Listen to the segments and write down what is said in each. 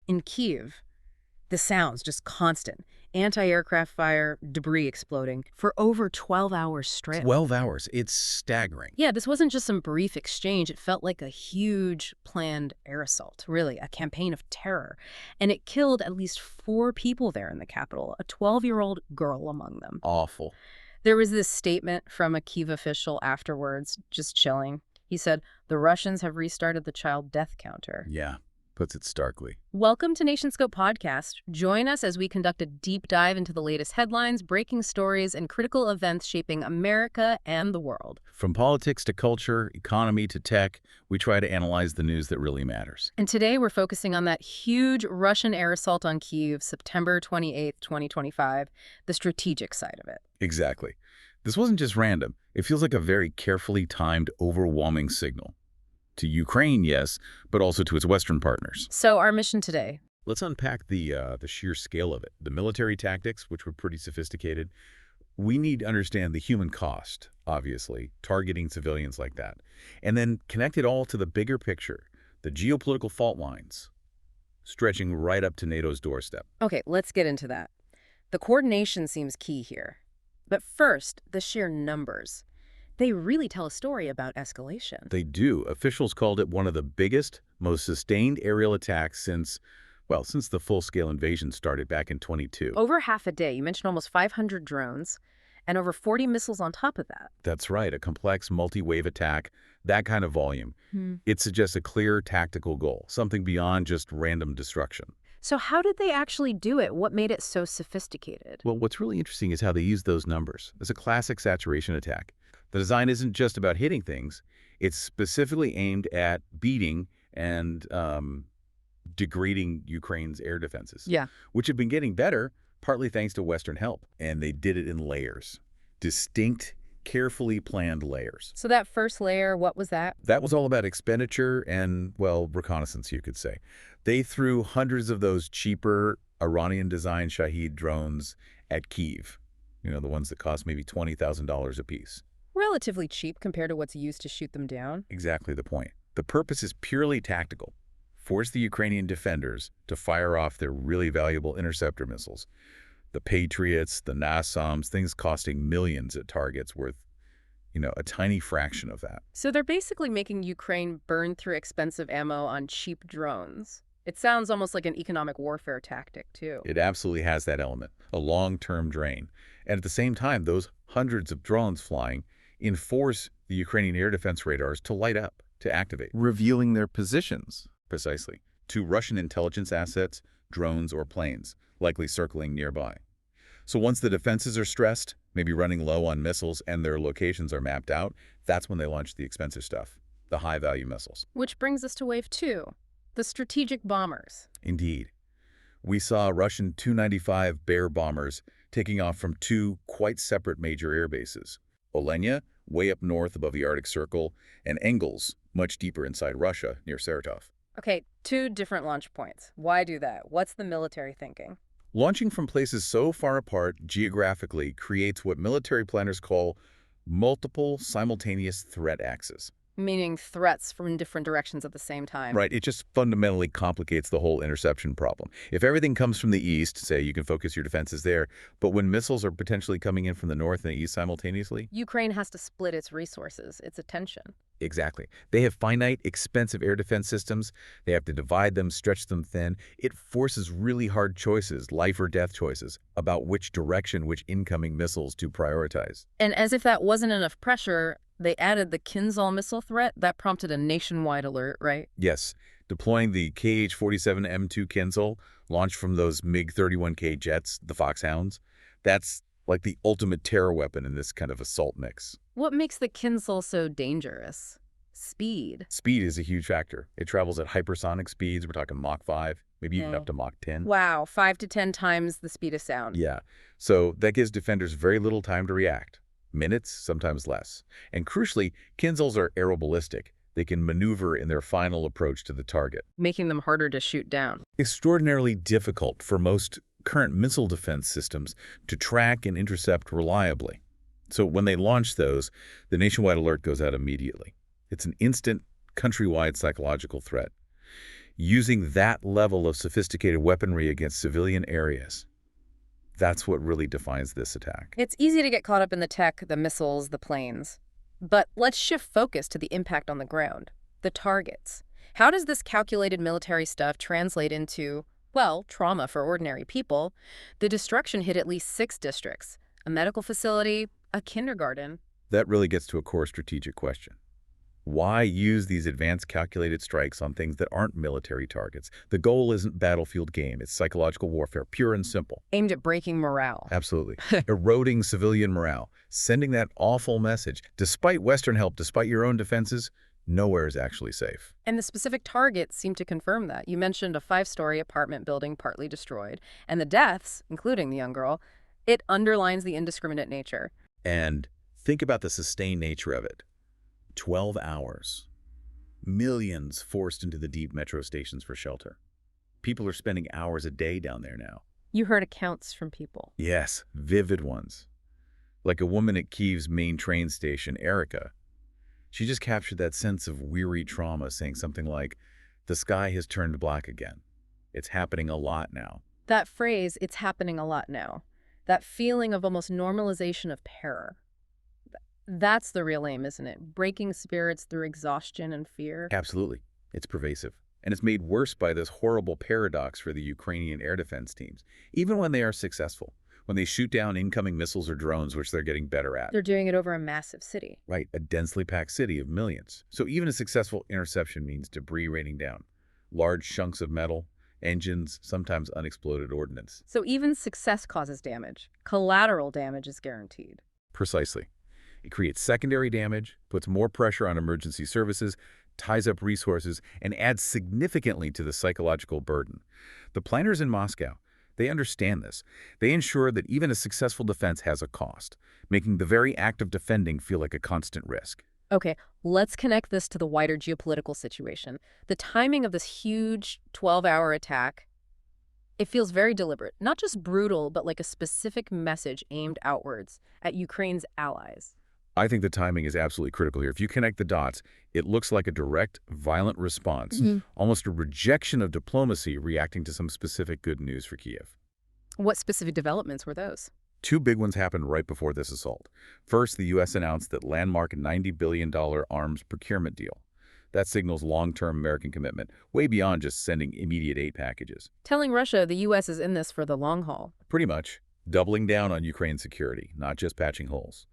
In Kyiv, the sounds just constant. Anti-aircraft fire, debris exploding for over 12 hours straight. 12 hours. It's staggering. Yeah, this wasn't just some brief exchange. It felt like a huge planned air assault, really, a campaign of terror. And it killed at least 4 people there in the capital, a 12-year-old girl among them. Awful. There was this statement from a Kyiv official afterwards, just chilling. He said, "The Russians have restarted the child death counter." Yeah, puts it starkly. Welcome to NationScope Podcast. Join us as we conduct a deep dive into the latest headlines, breaking stories, and critical events shaping America and the world. From politics to culture, economy to tech, we try to analyze the news that really matters. And today we're focusing on that huge Russian air assault on Kyiv, September 28th, 2025, the strategic side of it. Exactly. This wasn't just random. It feels like a very carefully timed, overwhelming signal. To Ukraine, yes, but also to its Western partners. So our mission today. Let's unpack the sheer scale of it. The military tactics, which were pretty sophisticated. We need to understand the human cost, obviously, targeting civilians like that. And then connect it all to the bigger picture, the geopolitical fault lines, stretching right up to NATO's doorstep. Okay, let's get into that. The coordination seems key here. But first, the sheer numbers. They really tell a story about escalation. They do. Officials called it one of the biggest, most sustained aerial attacks since the full-scale invasion started back in 22. Over half a day. You mentioned almost 500 drones and over 40 missiles on top of that. That's right, a complex multi-wave attack, that kind of volume. It suggests a clear tactical goal, something beyond just random destruction. So how did they actually do it? What made it so sophisticated? Well, what's really interesting is how they use those numbers. It's a classic saturation attack. The design isn't just about hitting things. It's specifically aimed at beating and degrading Ukraine's air defenses, which have been getting better, partly thanks to Western help. And they did it in layers, distinct, carefully planned layers. So that first layer, what was that? That was all about expenditure and, reconnaissance, you could say. They threw hundreds of those cheaper Iranian-designed Shahed drones at Kyiv, the ones that cost maybe $20,000 a piece. Relatively cheap compared to what's used to shoot them down. Exactly the point. The purpose is purely tactical. Force the Ukrainian defenders to fire off their really valuable interceptor missiles. The Patriots, the NASAMs, things costing millions at targets worth, a tiny fraction of that. So they're basically making Ukraine burn through expensive ammo on cheap drones. It sounds almost like an economic warfare tactic, too. It absolutely has that element, a long-term drain. And at the same time, those hundreds of drones flying enforce the Ukrainian air defense radars to light up, to activate. Revealing their positions. Precisely. To Russian intelligence assets, drones, or planes, likely circling nearby. So once the defenses are stressed, maybe running low on missiles, and their locations are mapped out, that's when they launch the expensive stuff, the high-value missiles. Which brings us to wave 2, the strategic bombers. Indeed. We saw Russian Tu-95 Bear bombers taking off from 2 quite separate major air bases. Olenya, way up north above the Arctic Circle, and Engels, much deeper inside Russia, near Saratov. Okay, 2 different launch points. Why do that? What's the military thinking? Launching from places so far apart geographically creates what military planners call multiple simultaneous threat axes. Meaning threats from different directions at the same time. Right. It just fundamentally complicates the whole interception problem. If everything comes from the east, say, you can focus your defenses there. But when missiles are potentially coming in from the north and the east simultaneously? Ukraine has to split its resources, its attention. Exactly. They have finite, expensive air defense systems. They have to divide them, stretch them thin. It forces really hard choices, life or death choices, about which direction, which incoming missiles to prioritize. And as if that wasn't enough pressure, they added the Kinzhal missile threat. That prompted a nationwide alert, right? Yes. Deploying the Kh-47M2 Kinzhal, launched from those MiG-31K jets, the Foxhounds, that's like the ultimate terror weapon in this kind of assault mix. What makes the Kinzhal so dangerous? Speed. Speed is a huge factor. It travels at hypersonic speeds. We're talking Mach 5, maybe even up to Mach 10. Wow, 5 to 10 times the speed of sound. Yeah. So that gives defenders very little time to react. Minutes, sometimes less. And crucially, Kinzhals are aeroballistic. They can maneuver in their final approach to the target, making them harder to shoot down. Extraordinarily difficult for most current missile defense systems to track and intercept reliably. So when they launch those, the nationwide alert goes out immediately. It's an instant, countrywide psychological threat. using that level of sophisticated weaponry against civilian areas. That's what really defines this attack. It's easy to get caught up in the tech, the missiles, the planes. But let's shift focus to the impact on the ground, the targets. How does this calculated military stuff translate into, well, trauma for ordinary people? The destruction hit at least 6 districts, a medical facility, a kindergarten. That really gets to a core strategic question. Why use these advanced calculated strikes on things that aren't military targets? The goal isn't battlefield game, it's psychological warfare, pure and simple. Aimed at breaking morale. Absolutely. Eroding civilian morale, sending that awful message. Despite Western help, despite your own defenses, nowhere is actually safe. And the specific targets seem to confirm that. You mentioned a 5-story apartment building partly destroyed. And the deaths, including the young girl, it underlines the indiscriminate nature. And think about the sustained nature of it. 12 hours. Millions forced into the deep metro stations for shelter. People are spending hours a day down there now. You heard accounts from people. Yes, vivid ones. Like a woman at Kyiv's main train station, Erica. She just captured that sense of weary trauma, saying something like, "The sky has turned black again. It's happening a lot now." That phrase, "it's happening a lot now," that feeling of almost normalization of terror. That's the real aim, isn't it? Breaking spirits through exhaustion and fear. Absolutely. It's pervasive. And it's made worse by this horrible paradox for the Ukrainian air defense teams. Even when they are successful, when they shoot down incoming missiles or drones, which they're getting better at. They're doing it over a massive city. Right, a densely packed city of millions. So even a successful interception means debris raining down. Large chunks of metal, engines, sometimes unexploded ordnance. So even success causes damage. Collateral damage is guaranteed. Precisely. It creates secondary damage, puts more pressure on emergency services, ties up resources, and adds significantly to the psychological burden. The planners in Moscow, they understand this. They ensure that even a successful defense has a cost, making the very act of defending feel like a constant risk. Okay, let's connect this to the wider geopolitical situation. The timing of this huge 12-hour attack, it feels very deliberate. Not just brutal, but like a specific message aimed outwards at Ukraine's allies. I think the timing is absolutely critical here. If you connect the dots, it looks like a direct, violent response, almost a rejection of diplomacy reacting to some specific good news for Kyiv. What specific developments were those? 2 big ones happened right before this assault. First, the U.S. announced that landmark $90 billion arms procurement deal. That signals long-term American commitment, way beyond just sending immediate aid packages. Telling Russia the U.S. is in this for the long haul. Pretty much. Doubling down on Ukraine's security, not just patching holes.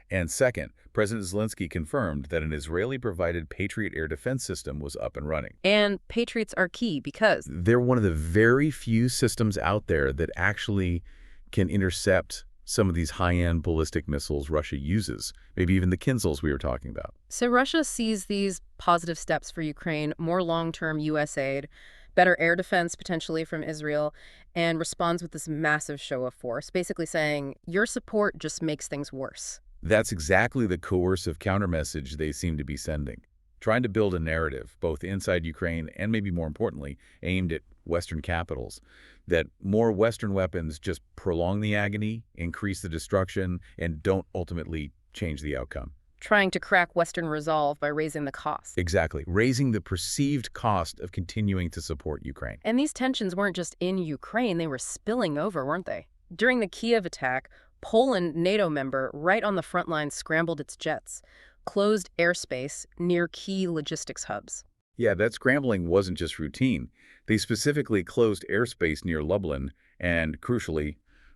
And second, President Zelensky confirmed that an Israeli-provided Patriot air defense system was up and running. And Patriots are key because they're one of the very few systems out there that actually can intercept some of these high-end ballistic missiles Russia uses, maybe even the Kinzhals we were talking about. So Russia sees these positive steps for Ukraine, more long-term U.S. aid, better air defense potentially from Israel, and responds with this massive show of force, basically saying, your support just makes things worse. That's exactly the coercive countermessage they seem to be sending, trying to build a narrative, both inside Ukraine and maybe more importantly, aimed at Western capitals, that more Western weapons just prolong the agony, increase the destruction, and don't ultimately change the outcome. Trying to crack Western resolve by raising the cost. Exactly, raising the perceived cost of continuing to support Ukraine. And these tensions weren't just in Ukraine, they were spilling over, weren't they? During the Kyiv attack, Poland, NATO member, right on the front line scrambled its jets, closed airspace near key logistics hubs. Yeah, that scrambling wasn't just routine. They specifically closed airspace near Lublin and, crucially,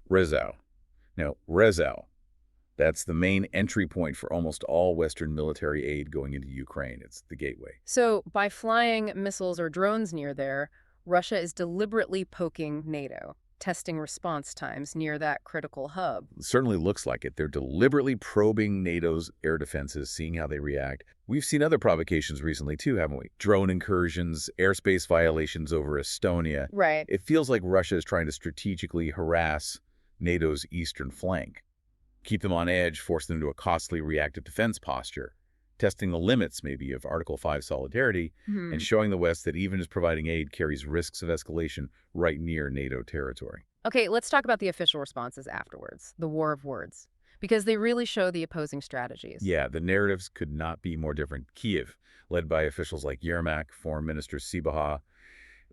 Rzeszów. Now, Rzeszów, that's the main entry point for almost all Western military aid going into Ukraine. It's the gateway. So, by flying missiles or drones near there, Russia is deliberately poking NATO, testing response times near that critical hub. It certainly looks like it. They're deliberately probing NATO's air defenses, seeing how they react. We've seen other provocations recently too, haven't we? Drone incursions, airspace violations over Estonia. Right. It feels like Russia is trying to strategically harass NATO's eastern flank, keep them on edge, force them to a costly reactive defense posture, testing the limits maybe of Article 5 solidarity, and showing the West that even as providing aid carries risks of escalation right near NATO territory. Okay, let's talk about the official responses afterwards, the war of words, because they really show the opposing strategies. Yeah, the narratives could not be more different. Kyiv, led by officials like Yermak, Foreign Minister Sibaha,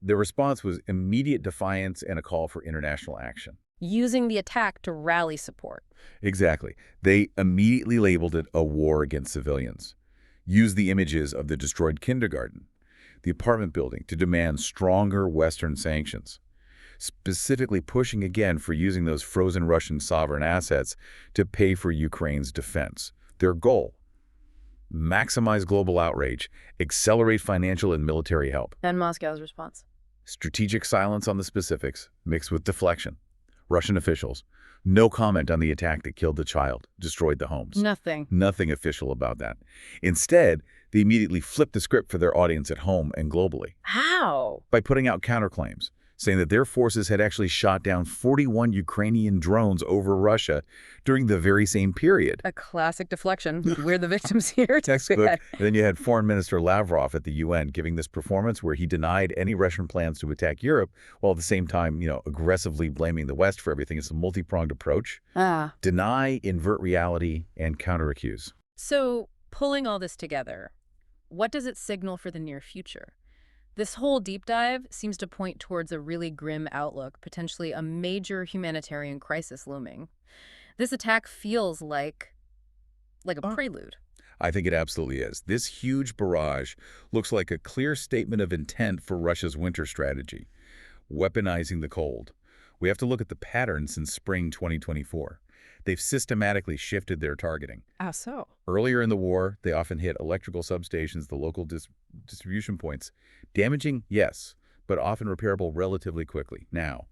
The response was immediate defiance and a call for international action. Using the attack to rally support. Exactly. They immediately labeled it a war against civilians. Used the images of the destroyed kindergarten, the apartment building, to demand stronger Western sanctions, specifically pushing again for using those frozen Russian sovereign assets to pay for Ukraine's defense. Their goal: maximize global outrage, accelerate financial and military help. And Moscow's response? Strategic silence on the specifics, mixed with deflection. Russian officials: no comment on the attack that killed the child, destroyed the homes. Nothing. Nothing official about that. Instead, they immediately flipped the script for their audience at home and globally. How? By putting out counterclaims, saying that their forces had actually shot down 41 Ukrainian drones over Russia during the very same period. A classic deflection. We're the victims here. Textbook. And then you had Foreign Minister Lavrov at the UN giving this performance where he denied any Russian plans to attack Europe, while at the same time, aggressively blaming the West for everything. It's a multi-pronged approach. Deny, invert reality, and counteraccuse. So, pulling all this together, what does it signal for the near future? This whole deep dive seems to point towards a really grim outlook, potentially a major humanitarian crisis looming. This attack feels like a prelude. I think it absolutely is. This huge barrage looks like a clear statement of intent for Russia's winter strategy, weaponizing the cold. We have to look at the pattern since spring 2024. They've systematically shifted their targeting. How so? Earlier in the war, they often hit electrical substations, the local distribution points. Damaging, yes, but often repairable relatively quickly. Now,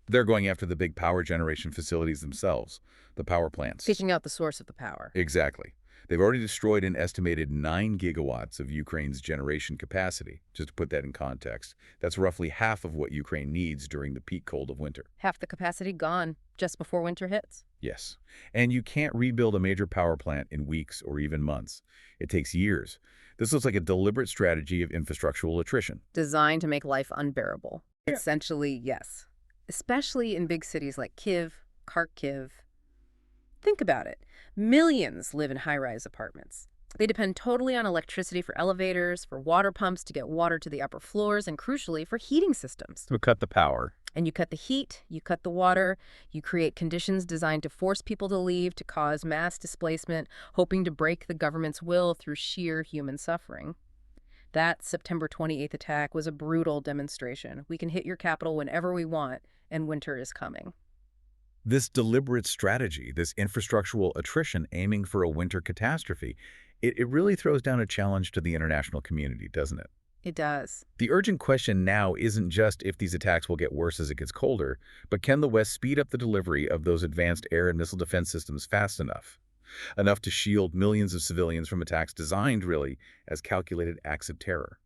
they're going after the big power generation facilities themselves, the power plants. Taking out the source of the power. Exactly. They've already destroyed an estimated 9 gigawatts of Ukraine's generation capacity. Just to put that in context, that's roughly half of what Ukraine needs during the peak cold of winter. Half the capacity gone just before winter hits. Yes. And you can't rebuild a major power plant in weeks or even months. It takes years. This looks like a deliberate strategy of infrastructural attrition. Designed to make life unbearable. Yeah. Essentially, yes. Especially in big cities like Kyiv, Kharkiv. Think about it. Millions live in high-rise apartments. They depend totally on electricity for elevators, for water pumps to get water to the upper floors, and crucially, for heating systems. To cut the power. And you cut the heat, you cut the water, you create conditions designed to force people to leave, to cause mass displacement, hoping to break the government's will through sheer human suffering. That September 28th attack was a brutal demonstration. We can hit your capital whenever we want, and winter is coming. This deliberate strategy, this infrastructural attrition aiming for a winter catastrophe, it really throws down a challenge to the international community, doesn't it? It does. The urgent question now isn't just if these attacks will get worse as it gets colder, but can the West speed up the delivery of those advanced air and missile defense systems fast enough? Enough to shield millions of civilians from attacks designed, really, as calculated acts of terror.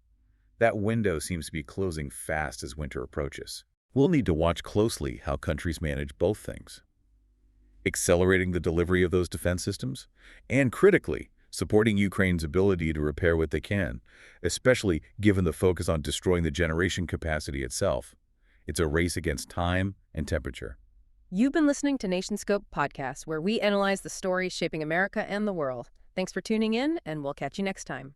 That window seems to be closing fast as winter approaches. We'll need to watch closely how countries manage both things. Accelerating the delivery of those defense systems, and critically, supporting Ukraine's ability to repair what they can, especially given the focus on destroying the generation capacity itself. It's a race against time and temperature. You've been listening to NationScope Podcast, where we analyze the stories shaping America and the world. Thanks for tuning in, and we'll catch you next time.